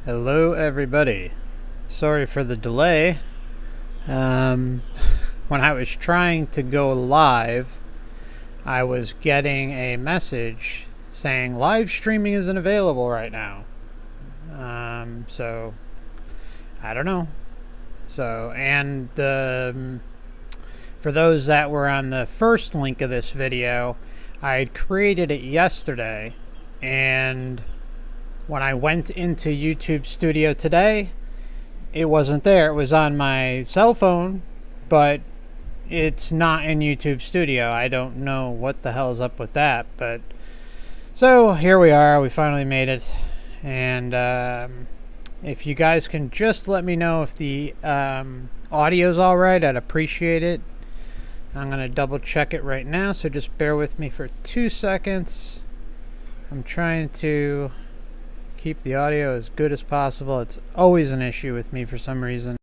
Hello everybody. Sorry for the delay. when I was trying to go live, I was getting a message saying live streaming isn't available right now. So I don't know. So, and for those that were on the first link of this video, I had created it yesterday, and when I went into YouTube Studio today, it wasn't there. It was on my cell phone, but it's not in YouTube Studio. I don't know what the hell's up with that, but so here we are. We finally made it, and if you guys can just let me know if the audio's all right, I'd appreciate it. I'm gonna double check it right now, so just bear with me for 2 seconds. I'm trying to keep the audio as good as possible. It's always an issue with me for some reason.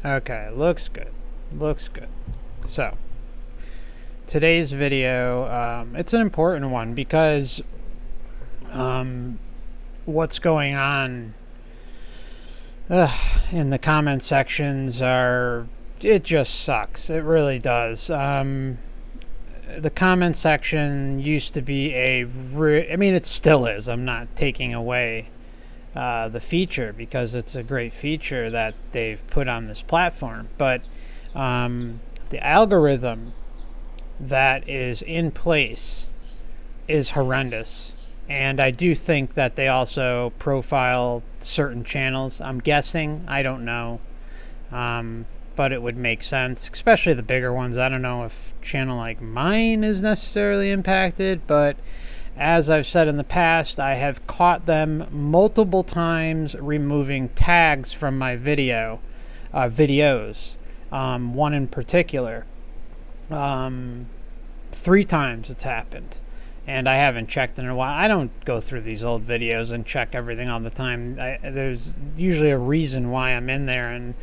Okay, looks good. Looks good. So, today's video, it's an important one because what's going on in the comment sections it just sucks. It really does. The comment section used to be I mean, it still is. I'm not taking away the feature because it's a great feature that they've put on this platform. But the algorithm that is in place is horrendous. And I do think that they also profile certain channels. I'm guessing. I don't know. But it would make sense, especially the bigger ones. I don't know if a channel like mine is necessarily impacted, but as I've said in the past, I have caught them multiple times removing tags from my videos. One in particular. 3 times it's happened. And I haven't checked in a while. I don't go through these old videos and check everything all the time. There's usually a reason why I'm in there, and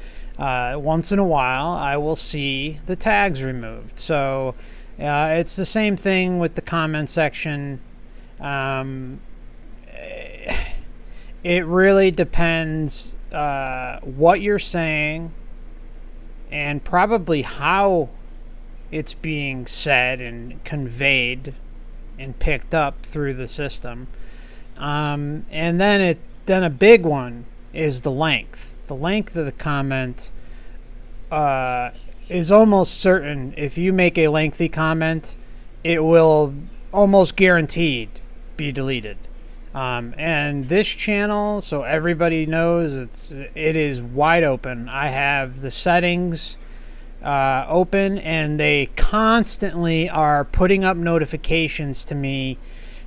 once in a while I will see the tags removed. So it's the same thing with the comment section. It really depends what you're saying and probably how it's being said and conveyed and picked up through the system. And then a big one is the length. The length of the comment is almost certain. If you make a lengthy comment, it will almost guaranteed be deleted. And this channel, so everybody knows, it is wide open. I have the settings open, and they constantly are putting up notifications to me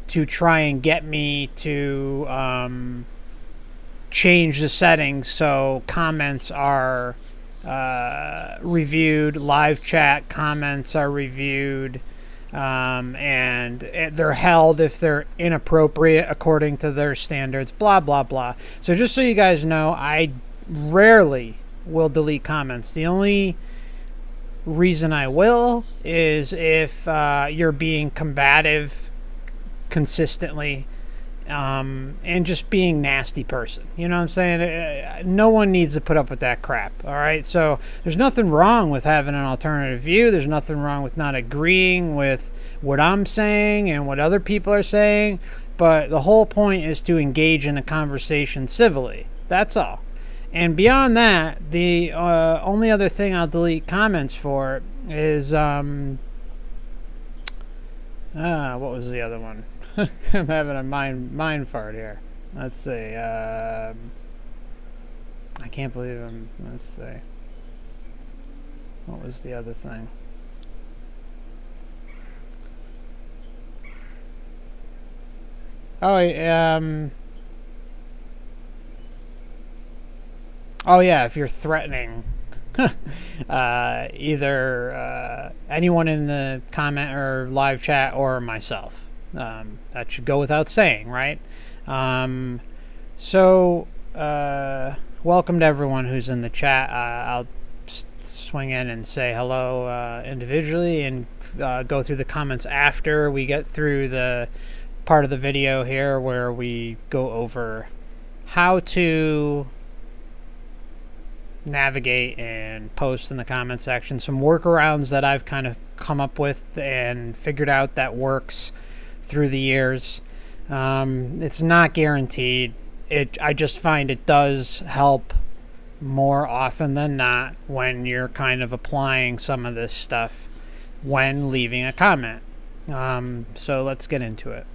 to try and get me to change the settings so comments are reviewed, live chat comments are reviewed, and they're held if they're inappropriate according to their standards, blah blah blah. So just so you guys know, I rarely will delete comments. The only reason I will is if you're being combative consistently, and just being nasty person. You know what I'm saying? No one needs to put up with that crap. All right. So there's nothing wrong with having an alternative view. There's nothing wrong with not agreeing with what I'm saying and what other people are saying. But the whole point is to engage in a conversation civilly. That's all. And beyond that, the only other thing I'll delete comments for is what was the other one? I'm having a mind fart here. Let's see. I can't believe let's see. What was the other thing? Oh, oh yeah, if you're threatening either anyone in the comment or live chat or myself. That should go without saying, right? So welcome to everyone who's in the chat. I'll swing in and say hello individually and go through the comments after we get through the part of the video here where we go over how to navigate and post in the comment section. Some workarounds that I've kind of come up with and figured out that works through the years. It's not guaranteed. I just find it does help more often than not when you're kind of applying some of this stuff when leaving a comment. So let's get into it.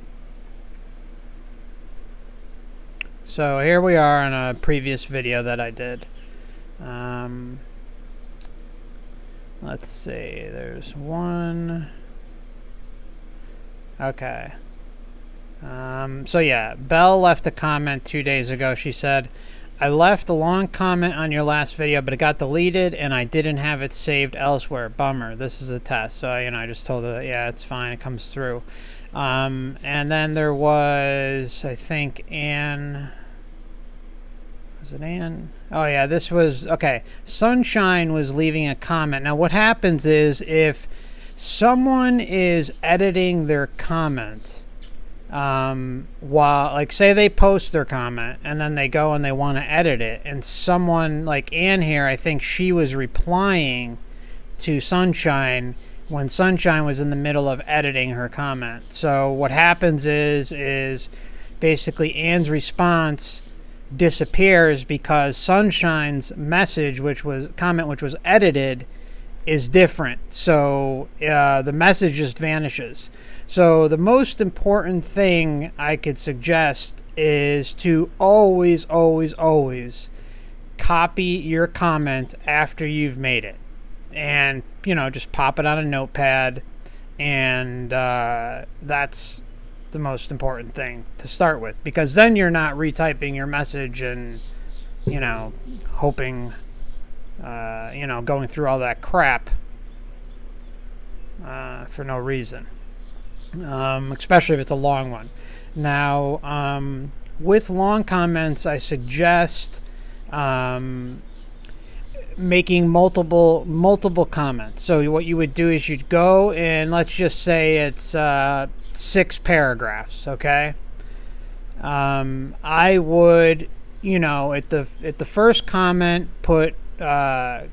So here we are on a previous video that I did. Let's see, there's one. Okay. So yeah, Belle left a comment 2 days ago. She said, I left a long comment on your last video, but it got deleted and I didn't have it saved elsewhere. Bummer. This is a test. So, I just told her, yeah, it's fine. It comes through. And then there was, I think, Anne. Was it Anne? Oh, yeah, this was, okay. Sunshine was leaving a comment. Now, what happens is if someone is editing their comment, while, like, say they post their comment and then they go and they want to edit it, and someone like Anne here, I think she was replying to Sunshine when Sunshine was in the middle of editing her comment. So what happens is basically Anne's response disappears because Sunshine's message, which was edited, is different. So the message just vanishes. So the most important thing I could suggest is to always copy your comment after you've made it, and just pop it on a notepad, and that's the most important thing to start with, because then you're not retyping your message and hoping going through all that crap for no reason. Especially if it's a long one. Now, with long comments, I suggest making multiple comments. So what you would do is you'd go and let's just say it's 6 paragraphs. Okay. I would, at the first comment put 1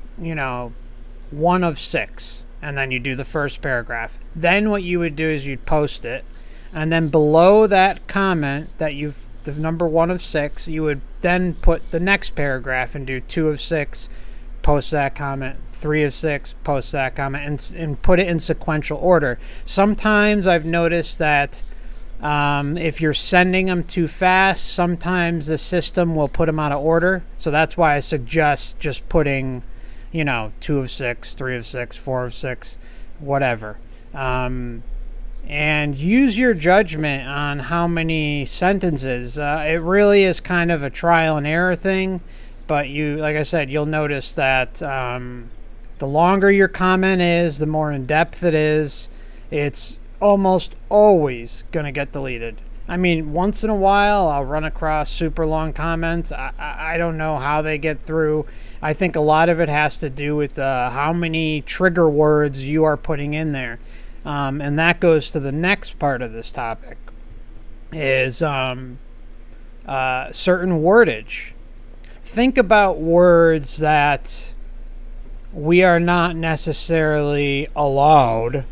of 6. And then you do the first paragraph. Then what you would do is you'd post it, and then below that comment that the number 1 of 6, you would then put the next paragraph and do 2 of 6, post that comment, 3 of 6, post that comment, and put it in sequential order. Sometimes I've noticed that if you're sending them too fast, sometimes the system will put them out of order. So that's why I suggest just putting 2 of 6, 3 of 6, 4 of 6, whatever. And use your judgment on how many sentences. It really is kind of a trial and error thing, but like I said, you'll notice that the longer your comment is, the more in depth it is, it's almost always going to get deleted. I mean, once in a while, I'll run across super long comments. I don't know how they get through. I think a lot of it has to do with how many trigger words you are putting in there. And that goes to the next part of this topic, is certain wordage. Think about words that we are not necessarily allowed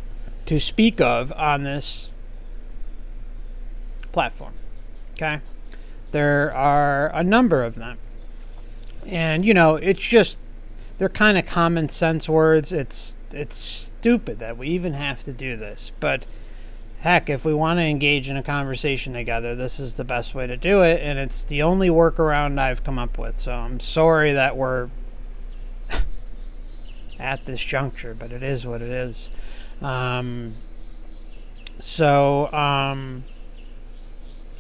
to speak of on this platform. Okay? There are a number of them. And it's just, they're kind of common sense words. It's stupid that we even have to do this, but heck, if we want to engage in a conversation together, this is the best way to do it, and it's the only workaround I've come up with. So I'm sorry that we're at this juncture, but it is what it is. I'm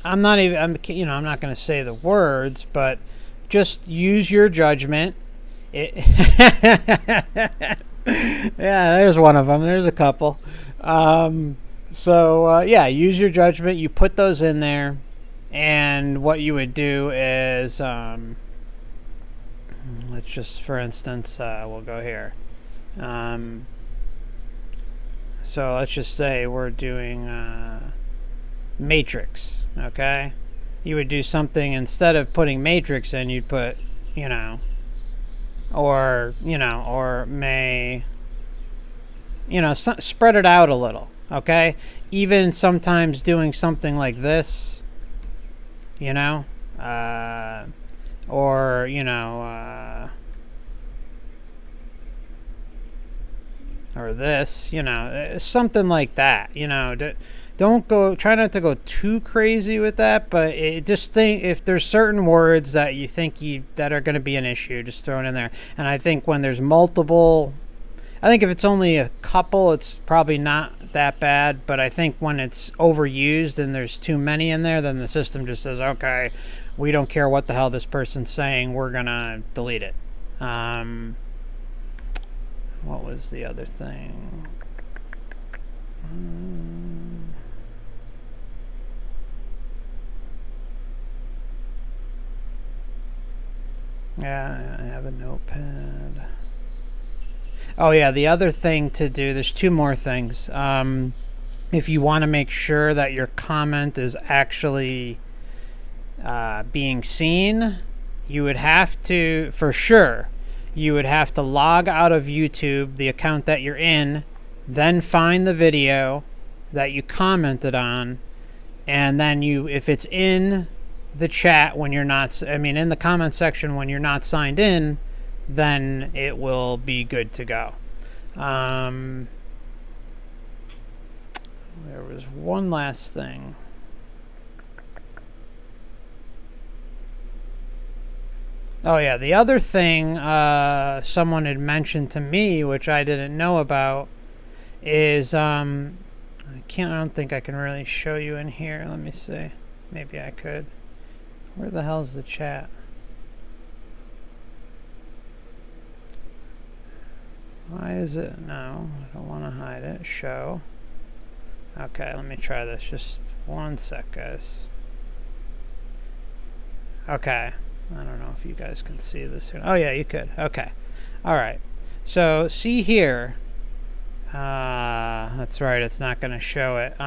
not going to say the words, but just use your judgment. Yeah, there's one of them. There's a couple. Yeah, use your judgment. You put those in there, and what you would do is, let's just, for instance, we'll go here. So let's just say we're doing matrix, okay? You would do something, instead of putting matrix in, you'd put, or or may spread it out a little. Okay, even sometimes doing something like this, or or this, something like that. Don't try not to go too crazy with that, but just think if there's certain words that you think that are going to be an issue, just throw it in there. And I think when there's multiple, I think if it's only a couple, it's probably not that bad. But I think when it's overused and there's too many in there, then the system just says, okay, we don't care what the hell this person's saying, we're gonna delete it. What was the other thing? Yeah, I have a notepad. Oh yeah, the other thing to do, there's two more things. If you want to make sure that your comment is actually being seen, you would have to, for sure, you would have to log out of YouTube, the account that you're in, then find the video that you commented on, and then if it's in the chat when you're not, in the comment section when you're not signed in, then it will be good to go. There was one last thing. Oh yeah, the other thing someone had mentioned to me, which I didn't know about, is I don't think I can really show you in here. Let me see. Maybe I could. Where the hell's the chat? Why is it? No, I don't want to hide it. Show. Okay, let me try this. Just one sec, guys. Okay. I don't know if you guys can see this here. Oh, yeah, you could. Okay. All right. So, see here. That's right. It's not going to show it.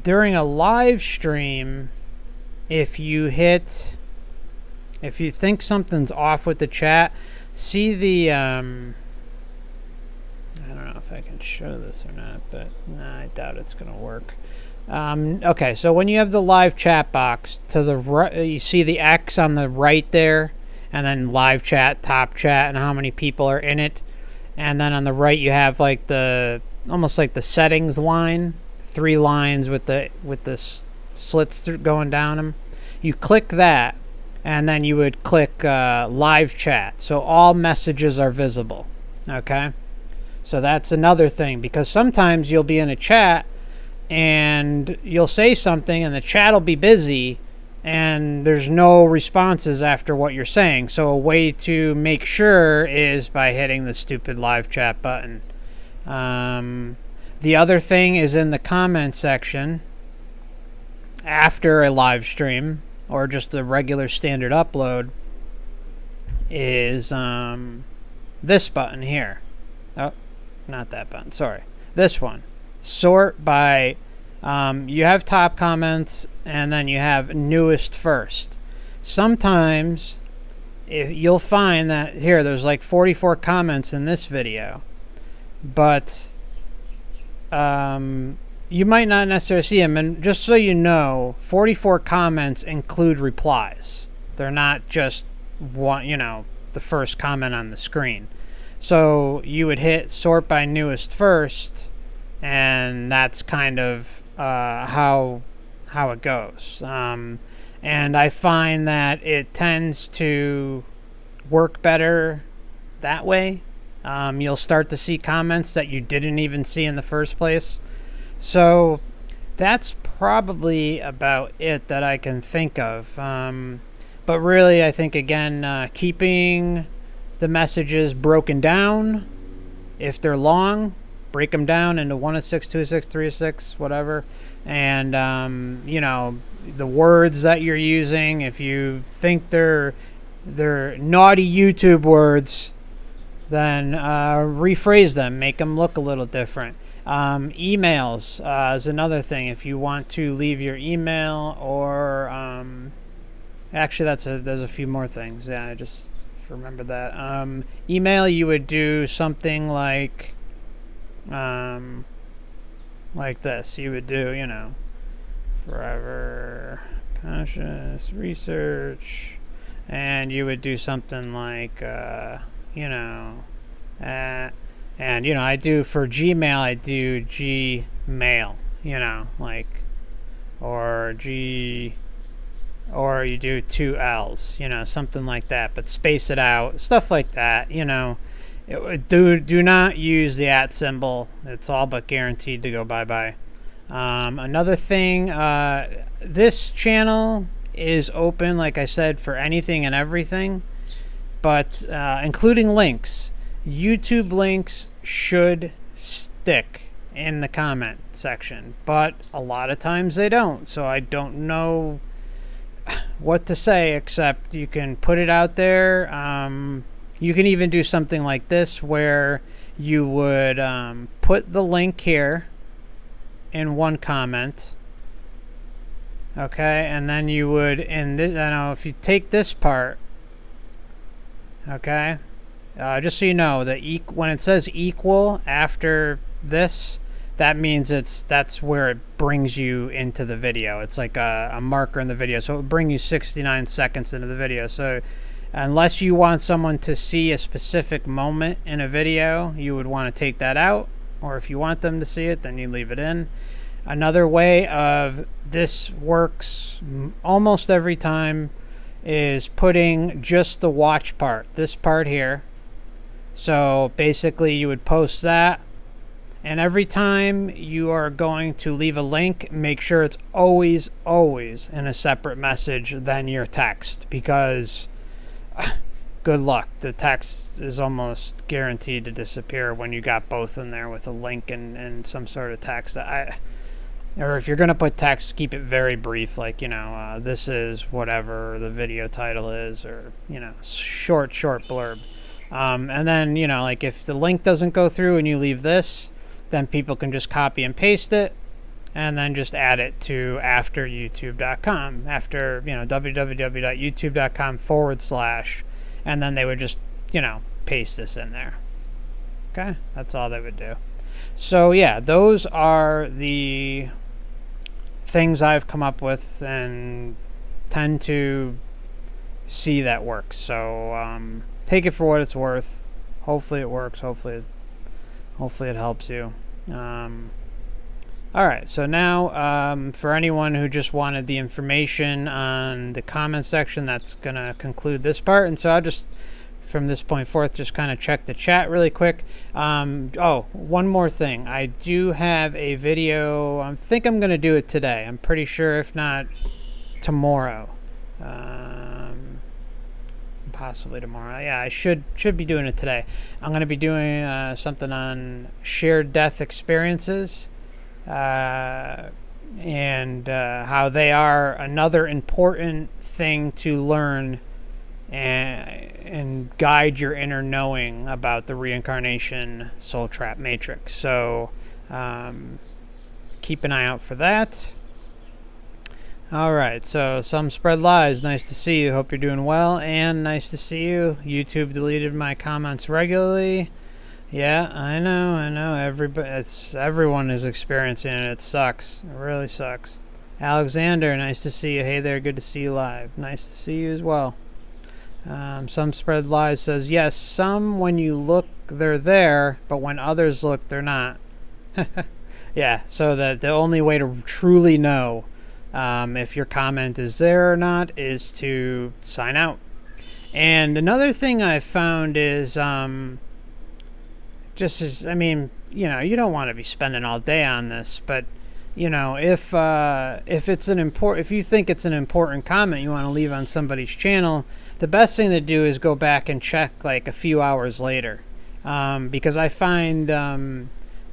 During a live stream, if you think something's off with the chat, see the, I don't know if I can show this or not, but I doubt it's going to work. Okay, so when you have the live chat box, to the right, you see the X on the right there, and then live chat, top chat, and how many people are in it. And then on the right, you have like almost like the settings line, 3 lines with the slits going down them. You click that, and then you would click live chat, so all messages are visible. Okay, so that's another thing, because sometimes you'll be in a chat and you'll say something and the chat will be busy and there's no responses after what you're saying. So a way to make sure is by hitting the stupid live chat button. The other thing is in the comment section after a live stream or just a regular standard upload is this button here. Oh, not that button, sorry. This one. Sort by, you have top comments and then you have newest first. Sometimes you'll find that here there's like 44 comments in this video, but you might not necessarily see them. And just so you know, 44 comments include replies. They're not just one, the first comment on the screen. So you would hit sort by newest first, and that's kind of how it goes. And I find that it tends to work better that way. You'll start to see comments that you didn't even see in the first place. So that's probably about it that I can think of. But really, I think, again, keeping the messages broken down. If they're long, break them down into 1 of 6, 2 of 6, 3 of 6, whatever. And, the words that you're using, if you think they're naughty YouTube words, then rephrase them, make them look a little different. Emails is another thing. If you want to leave your email or actually there's a few more things. Yeah, I just remember that. Email, you would do something like this. You would do, you know, forever conscious research, and you would do something like, you know, and you know, I do for Gmail, I do Gmail, you know, like, or or you do 2 L's, you know, something like that, but space it out, stuff like that, you know. Do not use the @ symbol. It's all but guaranteed to go bye-bye. Another thing, this channel is open, like I said, for anything and everything, but including links. YouTube links should stick in the comment section, but a lot of times they don't, so I don't know what to say, except you can put it out there. You can even do something like this, where you would put the link here in one comment, okay, and then you would, in this, I know, if you take this part, okay, just so you know, that when it says equal after this, that means that's where it brings you into the video. It's like a marker in the video, so it will bring you 69 seconds into the video. So unless you want someone to see a specific moment in a video, you would want to take that out, or if you want them to see it, then you leave it in. Another way of this works almost every time is putting just the watch part, this part here. So basically you would post that, and every time you are going to leave a link, make sure it's always in a separate message than your text, because good luck, the text is almost guaranteed to disappear when you got both in there with a link and some sort of text. Or if you're going to put text, keep it very brief, like, you know, this is whatever the video title is, or, you know, short blurb. And then, you know, like if the link doesn't go through and you leave this, then people can just copy and paste it and then just add it to after youtube.com, after, you know, www.youtube.com/, and then they would just, you know, paste this in there. Okay, that's all they would do. So yeah, those are the things I've come up with and tend to see that works. So take it for what it's worth. Hopefully it works. Hopefully it helps you. All right, so now for anyone who just wanted the information on the comment section, that's going to conclude this part. And so I'll just, from this point forth, just kind of check the chat really quick. Oh, one more thing. I do have a video. I think I'm going to do it today. I'm pretty sure, if not tomorrow. Possibly tomorrow. Yeah, I should be doing it today. I'm going to be doing something on shared death experiences, and how they are another important thing to learn and guide your inner knowing about the reincarnation soul trap matrix. So keep an eye out for that. All right, so some spread lies. Nice to see you. Hope you're doing well, and nice to see you. YouTube deleted my comments regularly. Yeah, I know. Everyone is experiencing it. It sucks. It really sucks. Alexander, nice to see you. Hey there, good to see you live. Nice to see you as well. Some spread lies says, yes, some when you look they're there, but when others look they're not. Yeah, so the only way to truly know if your comment is there or not is to sign out. And another thing I've found is just as, I mean, you know, you don't want to be spending all day on this, but you know, if it's if you think it's an important comment you want to leave on somebody's channel, the best thing to do is go back and check like a few hours later, because I find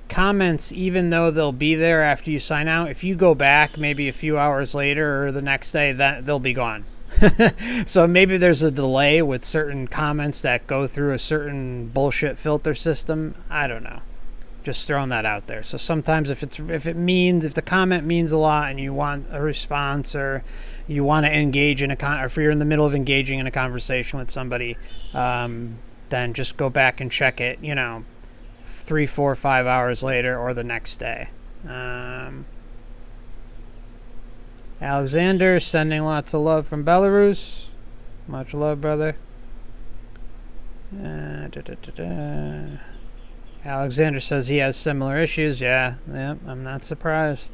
comments, even though they'll be there after you sign out, if you go back maybe a few hours later or the next day, that they'll be gone. So maybe there's a delay with certain comments that go through a certain bullshit filter system. I don't know. Just throwing that out there. So sometimes if the comment means a lot and you want a response, or you want to engage in or if you're in the middle of engaging in a conversation with somebody, then just go back and check it, 3, 4, 5 hours later or the next day. Alexander sending lots of love from Belarus. Much love, brother. Alexander says he has similar issues. Yeah, I'm not surprised.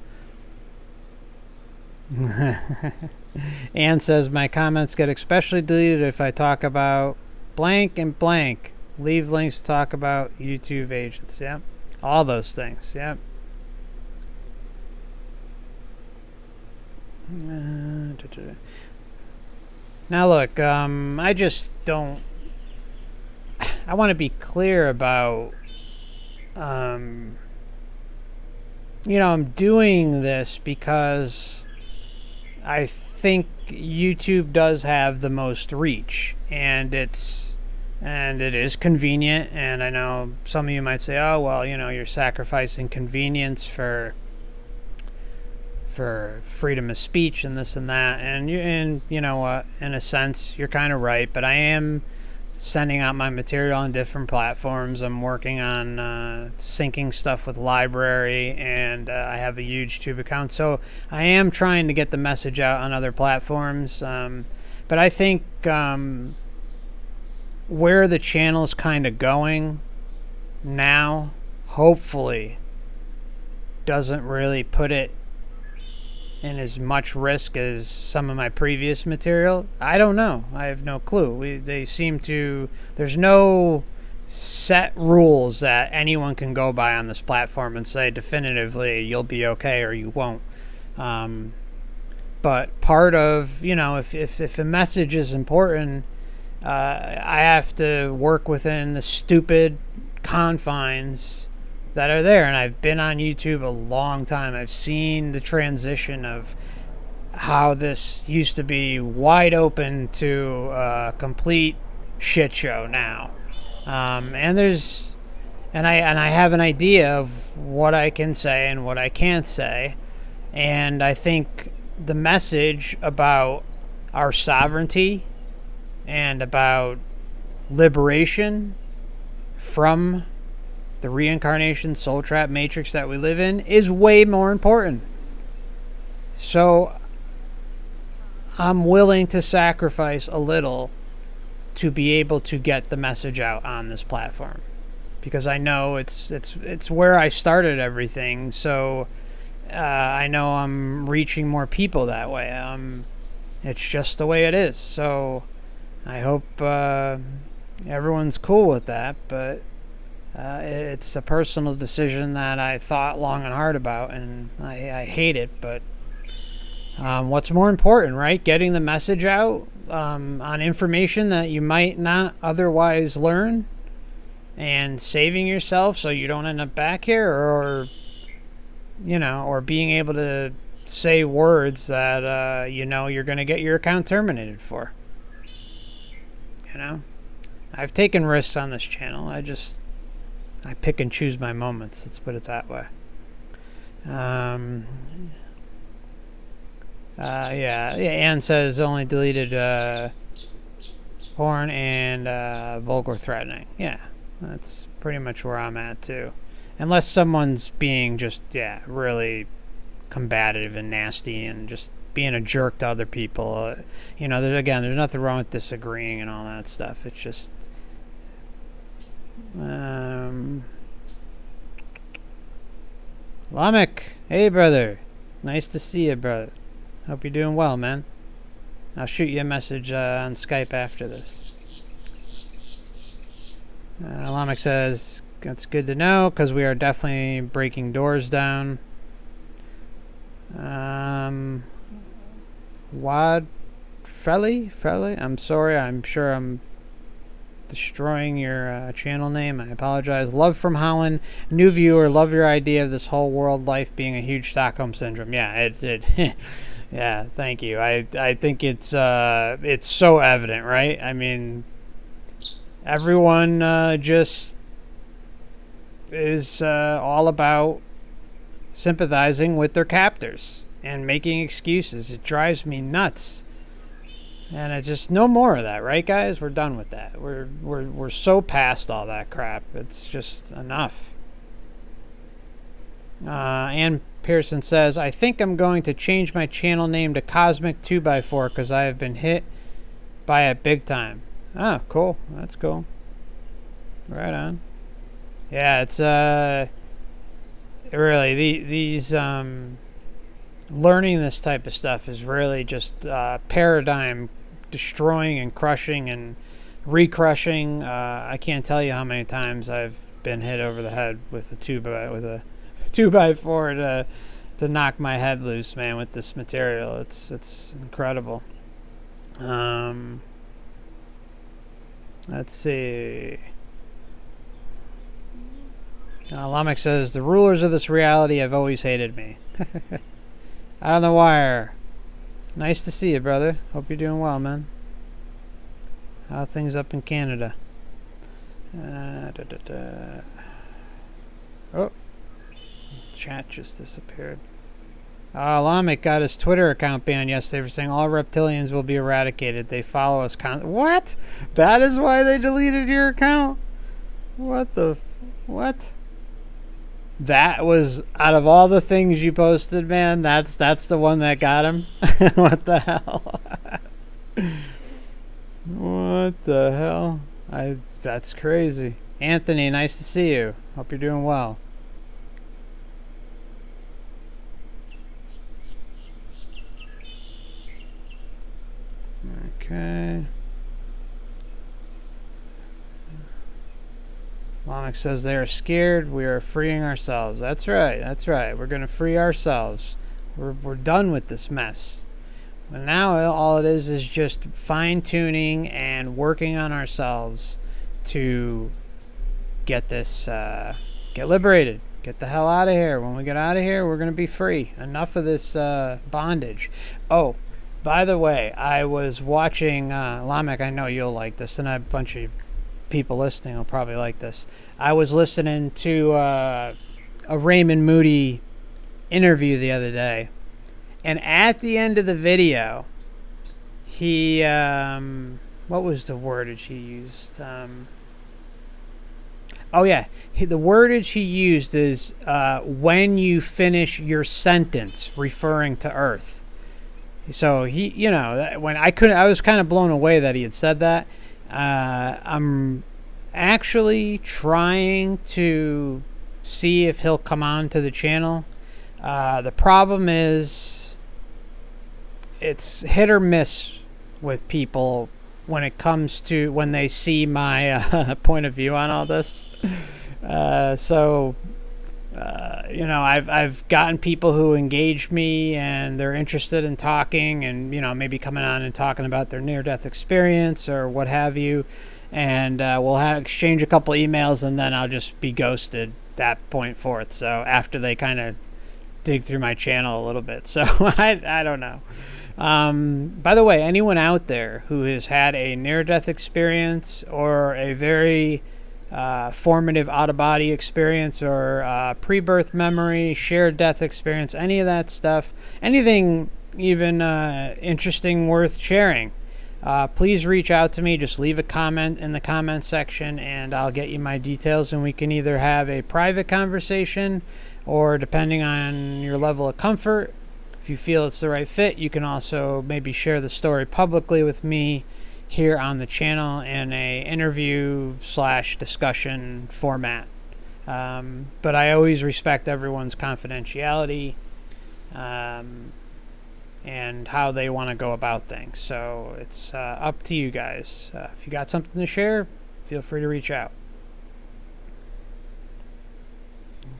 Anne says my comments get especially deleted if I talk about blank and blank. Leave links to talk about YouTube agents. Yep. All those things. Yep. Now look, I just don't. I want to be clear about. I'm doing this because I think YouTube does have the most reach, and it is convenient. And I know some of you might say, "Oh, well, you're sacrificing convenience for freedom of speech and this and that." And you know what? In a sense, you're kind of right. But I am sending out my material on different platforms. I'm working on syncing stuff with library, and I have a huge YouTube account, so I am trying to get the message out on other platforms. But I think where the channel's kind of going now, hopefully, doesn't really put it in as much risk as some of my previous material. I don't know. I have no clue. They seem to. There's no set rules that anyone can go by on this platform and say definitively you'll be okay or you won't. But part of, if a message is important, I have to work within the stupid confines that are there. And I've been on YouTube a long time. I've seen the transition of how this used to be wide open to a complete shit show now. And I have an idea of what I can say and what I can't say. And I think the message about our sovereignty and about liberation from the reincarnation soul trap matrix that we live in is way more important. So I'm willing to sacrifice a little to be able to get the message out on this platform, because I know it's where I started everything. So I know I'm reaching more people that way. It's just the way it is. So I hope everyone's cool with that, but it's a personal decision that I thought long and hard about, and I hate it. But what's more important, right? Getting the message out on information that you might not otherwise learn, and saving yourself so you don't end up back here, or being able to say words that you're going to get your account terminated for. I've taken risks on this channel. I pick and choose my moments. Let's put it that way. Anne says only deleted porn and vulgar threatening. Yeah, that's pretty much where I'm at too. Unless someone's being just really combative and nasty and just being a jerk to other people. There's nothing wrong with disagreeing and all that stuff. It's just Lamek, hey brother, nice to see you, brother. Hope you're doing well, man. I'll shoot you a message on Skype after this. Lamek says that's good to know, because we are definitely breaking doors down. Wad Frelly, I'm sorry, I'm sure I'm destroying your channel name. I apologize. Love from Holland. New viewer, love your idea of this whole world life being a huge Stockholm syndrome. Yeah, it yeah, thank you. I think it's so evident, right? I mean, everyone just is all about sympathizing with their captors and making excuses. It drives me nuts. And it's just no more of that, right, guys? We're done with that. We're so past all that crap. It's just enough. Ann Pearson says, I think I'm going to change my channel name to Cosmic 2x4 because I have been hit by it big time. Oh, cool. That's cool. Right on. Yeah, it's really these learning this type of stuff is really just paradigm destroying and crushing and recrushing. I can't tell you how many times I've been hit over the head with a 2x4 to knock my head loose, man, with this material. It's incredible. Let's see. Lamek says, the rulers of this reality have always hated me. Out on the wire. Nice to see you, brother. Hope you're doing well, man. How are things up in Canada? Oh. Chat just disappeared. Lamek got his Twitter account banned yesterday for saying all reptilians will be eradicated. They follow us What? That is why they deleted your account? What the... What? That was, out of all the things you posted, man, that's the one that got him? What the hell? What the hell? That's crazy. Anthony, nice to see you. Hope you're doing well. Okay. Lamek says they are scared. We are freeing ourselves. That's right. That's right. We're going to free ourselves. We're done with this mess. And now all it is just fine-tuning and working on ourselves to get this, get liberated. Get the hell out of here. When we get out of here, we're going to be free. Enough of this bondage. Oh, by the way, I was watching, Lamek, I know you'll like this, and a bunch of people listening will probably like this. I was listening to a Raymond Moody interview the other day, and at the end of the video, he, what was the wordage he used? Oh yeah, the wordage he used is when you finish your sentence, referring to Earth. So he, you know, when I was kind of blown away that he had said that. I'm actually trying to see if he'll come on to the channel. The problem is it's hit or miss with people when it comes to when they see my point of view on all this. You know, I've gotten people who engage me and they're interested in talking and, you know, maybe coming on and talking about their near-death experience or what have you. And we'll exchange a couple emails and then I'll just be ghosted that point forth. So after they kind of dig through my channel a little bit. So I don't know. By the way, anyone out there who has had a near-death experience or a very formative out-of-body experience or pre-birth memory, shared death experience, any of that stuff, anything even interesting worth sharing, please reach out to me. Just leave a comment in the comment section and I'll get you my details and we can either have a private conversation or, depending on your level of comfort, if you feel it's the right fit, you can also maybe share the story publicly with me here on the channel in a interview / discussion format. But I always respect everyone's confidentiality and how they want to go about things. So it's up to you guys. If you got something to share, feel free to reach out.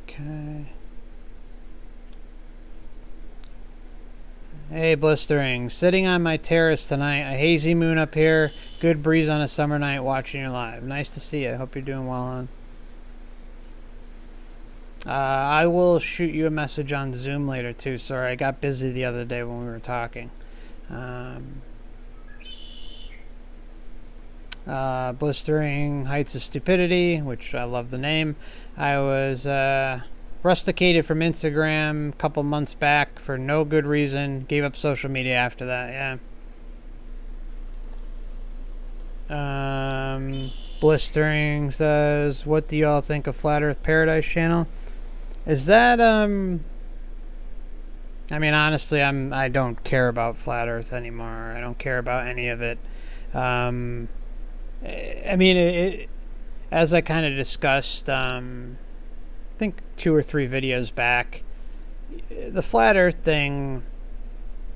Okay. Hey, Blistering. Sitting on my terrace tonight. A hazy moon up here. Good breeze on a summer night watching you live. Nice to see you. Hope you're doing well, hon. I will shoot you a message on Zoom later, too. Sorry, I got busy the other day when we were talking. Blistering Heights of Stupidity, which I love the name. I was rusticated from Instagram a couple months back for no good reason. Gave up social media after that, yeah. Blistering says, what do y'all think of Flat Earth Paradise channel? Is that, I mean, honestly, I don't care about Flat Earth anymore. I don't care about any of it. I mean, as I kind of discussed, I think 2 or 3 videos back, the Flat Earth thing,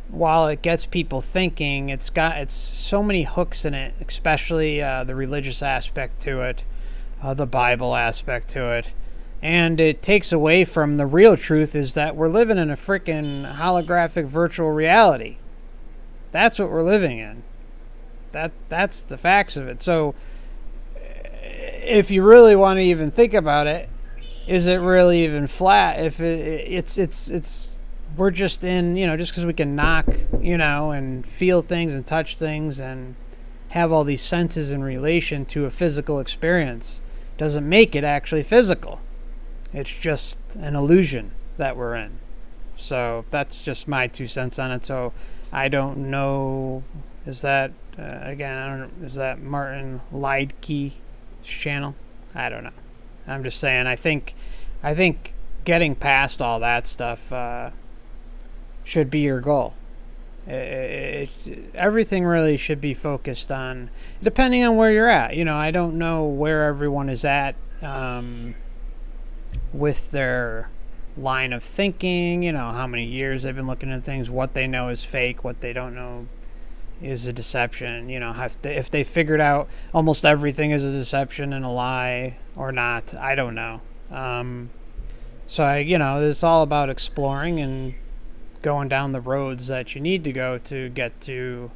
while it gets people thinking, it's so many hooks in it, especially the religious aspect to it, the Bible aspect to it. And it takes away from the real truth is that we're living in a freaking holographic virtual reality. That's what we're living in. That's the facts of it. So if you really want to even think about it, is it really even flat? If it's we're just in, just because we can knock, and feel things and touch things and have all these senses in relation to a physical experience doesn't make it actually physical. It's just an illusion that we're in. So that's just my 2 cents on it. So I don't know. Is that again? I don't know. Is that Martin Leidke's channel? I don't know. I'm just saying. I think getting past all that stuff should be your goal. Everything really should be focused on, depending on where you're at. I don't know where everyone is at. With their line of thinking, how many years they've been looking at things, what they know is fake, what they don't know is a deception, if they figured out almost everything is a deception and a lie or not, I don't know. So it's all about exploring and going down the roads that you need to go to get to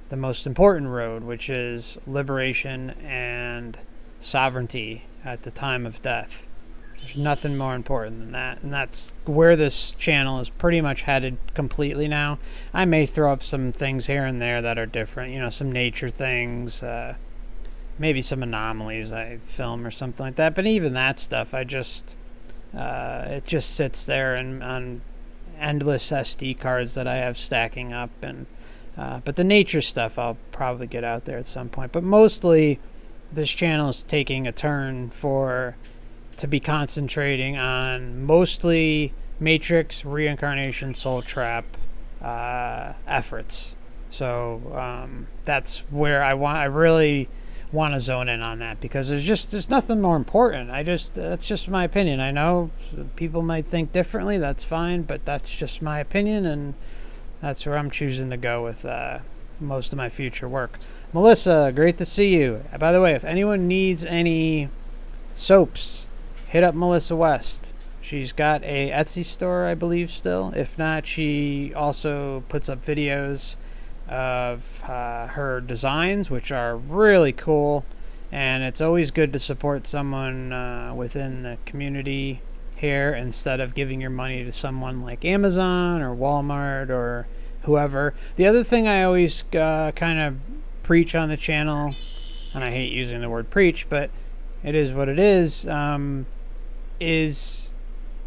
the most important road, which is liberation and sovereignty at the time of death. There's nothing more important than that, and that's where this channel is pretty much headed completely now. I may throw up some things here and there that are different, some nature things, maybe some anomalies I film or something like that, but even that stuff, it just sits there and on endless SD cards that I have stacking up, and but the nature stuff I'll probably get out there at some point. But mostly this channel is taking a turn to be concentrating on mostly Matrix, reincarnation, soul trap efforts. So that's where I really want to zone in on that, because there's nothing more important. That's just my opinion. I know people might think differently. That's fine, but that's just my opinion, and that's where I'm choosing to go with most of my future work. Melissa, great to see you. By the way, if anyone needs any soaps, hit up Melissa West. She's got a Etsy store, I believe, still. If not, she also puts up videos of her designs, which are really cool. And it's always good to support someone within the community here instead of giving your money to someone like Amazon or Walmart or whoever. The other thing I always kind of preach on the channel, and I hate using the word preach, but it is what it is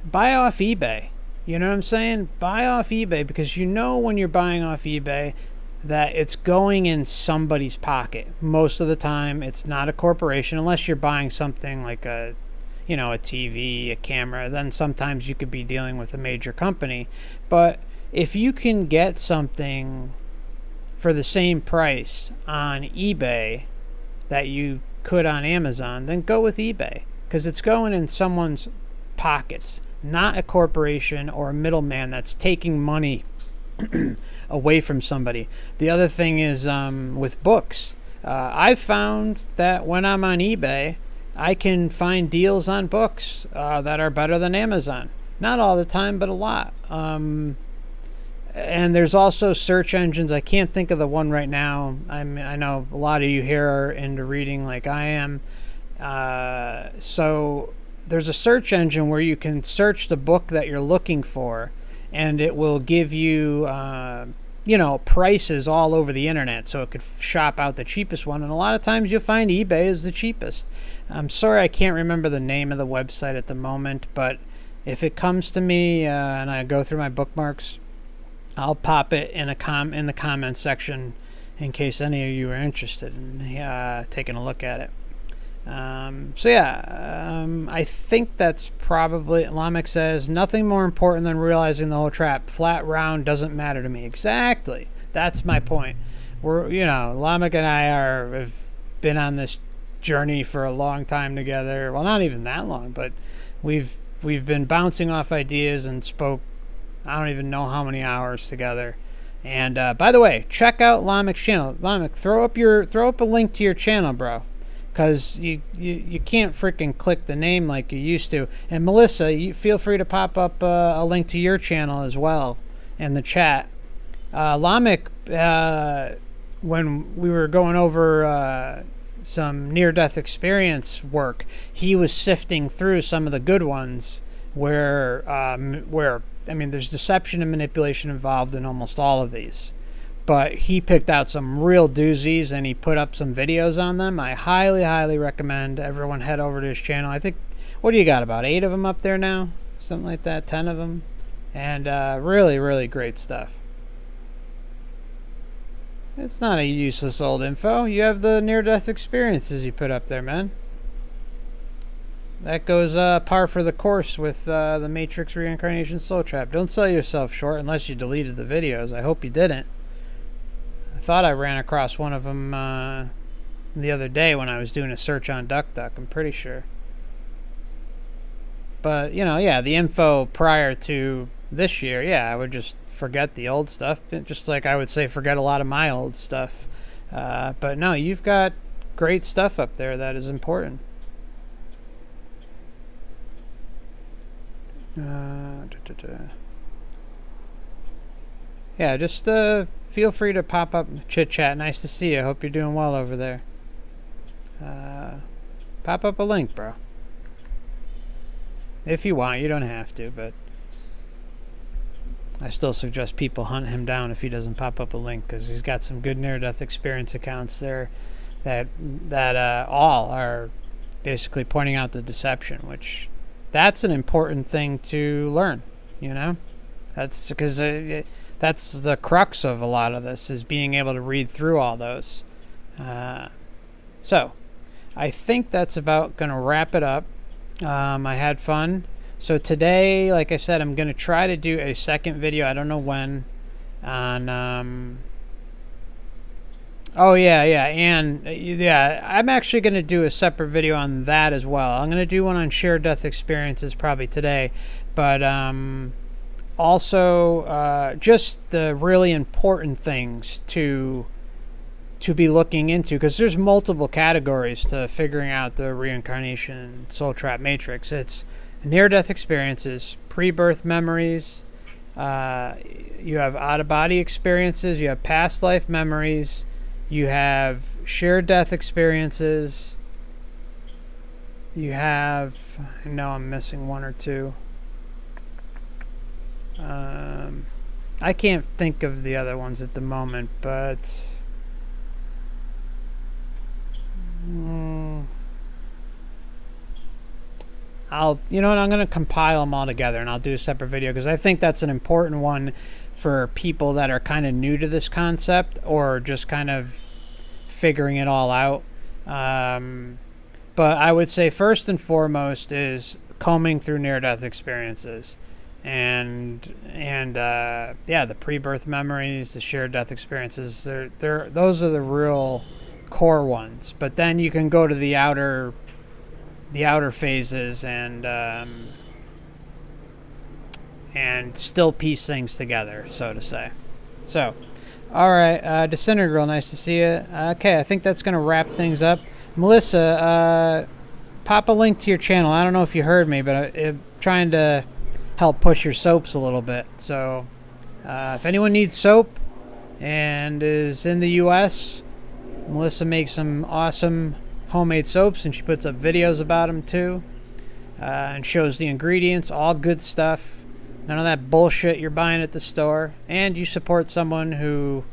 buy off eBay. You know what I'm saying? Buy off eBay, because when you're buying off eBay that it's going in somebody's pocket. Most of the time it's not a corporation, unless you're buying something like a TV, a camera, then sometimes you could be dealing with a major company. But if you can get something for the same price on eBay that you could on Amazon, then go with eBay, because it's going in someone's pockets, not a corporation or a middleman that's taking money away from somebody. The other thing is with books. I've found that when I'm on eBay, I can find deals on books that are better than Amazon. Not all the time, but a lot. And there's also search engines. I can't think of the one right now. I know a lot of you here are into reading like I am. So there's a search engine where you can search the book that you're looking for, and it will give you you know, prices all over the internet so it could shop out the cheapest one. And a lot of times you'll find eBay is the cheapest. I'm sorry I can't remember the name of the website at the moment, but if it comes to me and I go through my bookmarks, I'll pop it in in the comments section in case any of you are interested in taking a look at it. So yeah, I think that's probably, Lamek says, nothing more important than realizing the whole trap. Flat round doesn't matter to me. Exactly. That's my point. Lamek and I have been on this journey for a long time together. Well, not even that long, but we've been bouncing off ideas and spoke, I don't even know how many hours together. And by the way, check out Lamek's channel. Lamek, throw up a link to your channel, bro. Because you can't freaking click the name like you used to. And Melissa, you feel free to pop up a link to your channel as well in the chat. Lamek, when we were going over some near-death experience work, he was sifting through some of the good ones where I mean, there's deception and manipulation involved in almost all of these. But he picked out some real doozies and he put up some videos on them. I highly, highly recommend everyone head over to his channel. I think, what do you got, about 8 of them up there now? Something like that, 10 of them. And really, really great stuff. It's not a useless old info. You have the near-death experiences you put up there, man. That goes par for the course with the Matrix Reincarnation Soul Trap. Don't sell yourself short unless you deleted the videos. I hope you didn't. I thought I ran across one of them the other day when I was doing a search on DuckDuck. I'm pretty sure. But, yeah, the info prior to this year, yeah, I would just forget the old stuff. Just like I would say forget a lot of my old stuff. But no, you've got great stuff up there that is important. Yeah, just feel free to pop up and chit chat. Nice to see you. Hope you're doing well over there. Pop up a link, bro. If you want, you don't have to, but I still suggest people hunt him down if he doesn't pop up a link, because he's got some good near-death experience accounts there that all are basically pointing out the deception, which that's an important thing to learn, That's because that's the crux of a lot of this, is being able to read through all those. So I think that's about going to wrap it up. I had fun. So today, like I said, I'm going to try to do a second video. I don't know when. On oh yeah, and I'm actually going to do a separate video on that as well. I'm going to do one on shared death experiences probably today, but also just the really important things to be looking into, because there's multiple categories to figuring out the reincarnation soul trap matrix. It's near-death experiences, pre-birth memories, you have out-of-body experiences, you have past life memories, you have shared death experiences, you have, I know I'm missing one or two. I can't think of the other ones at the moment, but I'm going to compile them all together and I'll do a separate video, because I think that's an important one for people that are kind of new to this concept or just kind of figuring it all out. But I would say first and foremost is combing through near-death experiences, and the pre-birth memories, the shared death experiences. Those are the real core ones. But then you can go to the outer phases and still piece things together, so to say. So, all right, Disintegral, nice to see you. Okay, I think that's going to wrap things up. Melissa, pop a link to your channel. I don't know if you heard me, but I'm trying to help push your soaps a little bit. So, if anyone needs soap and is in the U.S., Melissa makes some awesome homemade soaps, and she puts up videos about them too, and shows the ingredients. All good stuff. None of that bullshit you're buying at the store. And you support someone who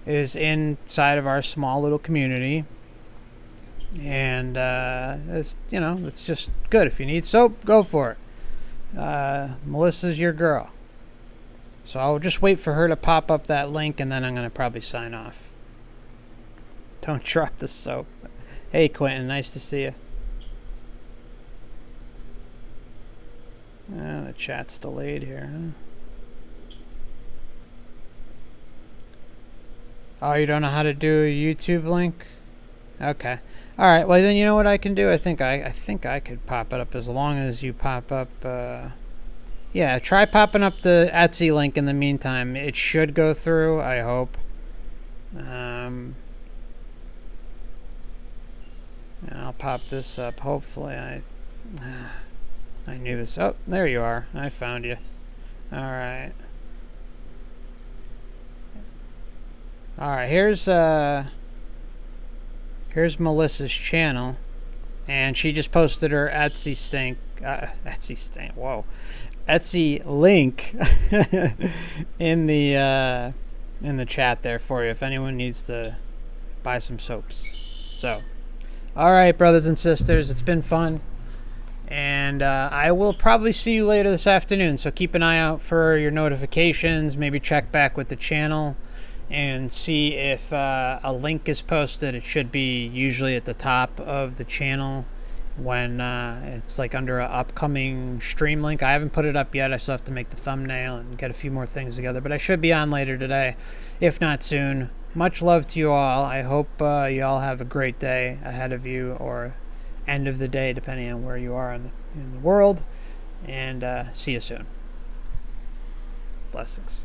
is inside of our small little community. And, it's, you know, it's just good. If you need soap, go for it. Melissa's your girl. So I'll just wait for her to pop up that link, and then I'm going to probably sign off. Don't drop the soap. Hey, Quentin, nice to see you. The chat's delayed here, huh? Oh, you don't know how to do a YouTube link? Okay. All right. Well, then you know what I can do. I think I could pop it up as long as you pop up. Yeah, try popping up the Etsy link in the meantime. It should go through. I hope. I'll pop this up. Hopefully, I knew this. Oh, there you are. I found you. All right. All right. Here's Melissa's channel, and she just posted her Etsy link in the chat there for you if anyone needs to buy some soaps. So, all right, brothers and sisters, it's been fun, and I will probably see you later this afternoon. So keep an eye out for your notifications. Maybe check back with the channel and see if a link is posted. It should be usually at the top of the channel when it's like under an upcoming stream link. I haven't put it up yet. I still have to make the thumbnail and get a few more things together, but I should be on later today, if not soon. Much love to you all. I hope you all have a great day ahead of you, or end of the day, depending on where you are in the world, and see you soon. Blessings.